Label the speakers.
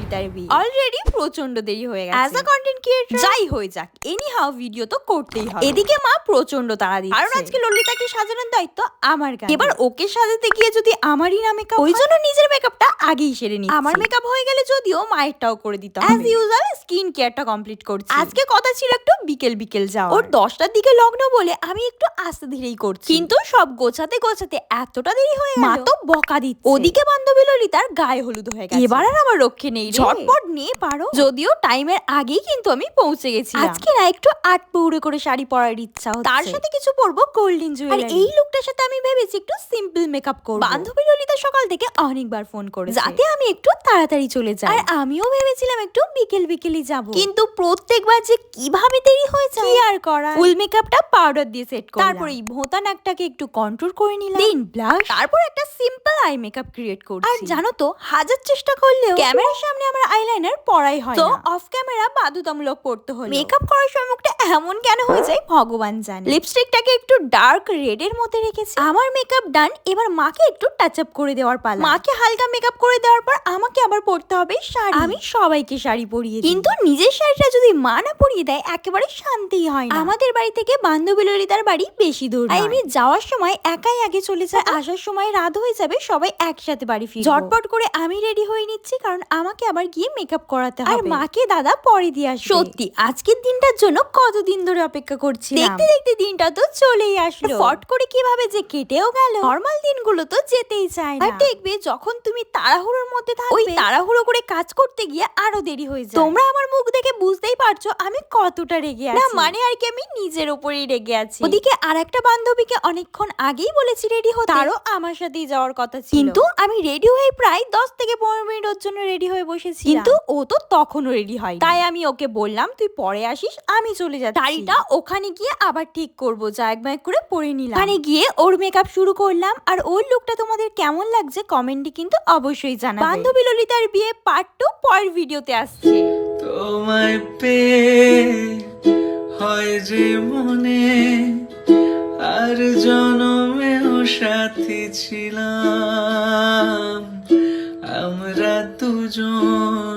Speaker 1: ললিতার বিয়ে অলরেডি প্রচন্ড দেরি হয়ে গেছে। অ্যাজ আ কন্টেন্ট ক্রিয়েটর যাই হয়ে যাক, এনি হাউ ভিডিও তো করতেই হবে। এদিকে মা প্রচন্ড তাড়া দিচ্ছে, কারণ আজকে ললিতাকে সাজানোর দায়িত্ব আমার কাছে। এবার ওকে সাজাতে গিয়ে যদি আমারই না মেকআপ, ওই জন্য নিজের মেকআপটা আগেই সেরে নিচ্ছি। আমার মেকআপ হয়ে গেলে যদিও মায়েরটাও করে দিতে হবে। অ্যাজ ইউজুয়াল স্কিন কেয়ারটা কমপ্লিট করছি। আজকে কথা ছিল একটু বিকেল বিকেল যাওয়া, ওর 10টার দিকে লগ্ন বলে আমি একটু আস্তে ধীরেই করছি, কিন্তু সব গোছাতে গোছাতে এতটা দেরি হয়ে গেল। মা তো বকা দিচ্ছে। ওদিকে বান্ধবী ললিতার গায়ে হলুদ হয়ে গেছে, এবার আর আমার রক্ষে নেই, ঝটপট নিয়ে পারো। যদিও টাইমের আগেই কিন্তু আমি পৌঁছে গেছি। আজকে না একটু আট পৌড়ে করে শাড়ি পরার ইচ্ছা হচ্ছে, তার সাথে কিছু পরবো গোল্ডেন জুয়েলারি। আর এই লুকটার সাথে আমি ভেবেছি একটু সিম্পল মেকআপ করব। বান্ধবী ললিতা সকাল থেকে অনেকবার ফোন করেছে যাতে আমি একটু তাড়াতাড়ি চলে যাই, আর আমিও ভেবেছিলাম একটু বিকেল বিকেলই যাব, কিন্তু প্রত্যেকবার যে কিভাবে দেরি হয়ে যায় কি আর করা। ফুল মেকআপটা পাউডার দিয়ে সেট করলাম, তারপর এই ভোঁতা নাকটাকে একটু কন্ট্রোল করে নিলাম, দেন ব্লাশ, তারপর একটা সিম্পল আই মেকআপ ক্রিয়েট করছি। আর জানো তো, হাজার চেষ্টা করলেও ক্যামেরার সামনে আমার আইলাইনার পরাই হয় না, তো অফ ক্যামেরা বাধ্যতামূলক করতে হলো। মেকআপ করার সময় মুখটা এমন কেন হয়ে যায় ভগবান জানে। লিপস্টিকটাকে একটু ডার্ক রেড এর মধ্যে রেখেছি। আমার মেকআপ ডান, এবার মাকে একটু টাচ আপ করে দেওয়ার পালা। মাকে হালকা মেকআপ করে দেওয়ার পর আমাকে আবার পরতে হবে শাড়ি। আমি সবাইকে শাড়ি পরিয়ে দিই, কিন্তু নিজের শাড়িটা যদি মা না পরিয়ে দেয় একেবারে শান্তিই হয় না। আমাদের বাড়ি থেকে বান্ধবী ললিতার বাড়ি বেশি দূর, আমি যাওয়ার সময় একাই আগে চলে যাই, আসার সময় রাত হয়ে যাবে, সবাই একসাথে বাড়ি ফিরবো। ঝটপট করে আমি রেডি হয়ে নিচ্ছি, কারণ আমাকে আবার গিয়ে মেকআপ করাতে হবে, আর মাকে দাদা পরে দিয়ে আসবে। সত্যি আজকের দিনটার জন্য কতদিন ধরে অপেক্ষা করছি, দেখতে দেখতে দিনটা তো চলেই আসলো, ফট করে কিভাবে যে কেটেও গেল। নরমাল দিনগুলো তো যেতেই চায় না, আর দেখবে যখন তুমি তাড়াহুড়োর মধ্যে থাকবে, ওই তাড়াহুড়ো করে কাজ করতে গিয়ে আরো দেরি হয়ে যায়। তোমরা আমার মুখ দেখে বুঝতেই পারছো আমি কতটা রেগে আছি। না মানে আর কি, আমি নিজের উপরেই রেগে আছি। ওদিকে আরেকটা বান্ধবীকে অনেকক্ষণ আগেই বলেছি রেডি হতে, তারও আমার সাথেই যাওয়ার কথা ছিল, কিন্তু আমি রেডি হয়ে প্রায় 10 থেকে 15 মিনিটের জন্য রেডি হয়ে বসেছি, কিন্তু ও তো তখনও রেডি হয়। তাই আমি ওকে বললাম তুই পরে আসিস, আমি চলে যাচ্ছি। শাড়িটা ওখানে গিয়ে আবার ঠিক করবো, যা এক ব্যাগ করে পরে নিলাম। ওখানে গিয়ে ওর মেকআপ শুরু করলাম, আর ওর লুকটা তোমাদের কেমন লাগছে কমেন্টে কিন্তু অবশ্যই জানাবে। বান্ধবী ললিতার বিয়ে পার্ট 2 পরের ভিডিওতে আসছে।
Speaker 2: তোমায় পেয়ে হয় যে মনে আর জনমেও সাথী ছিলাম আমরা দুজন।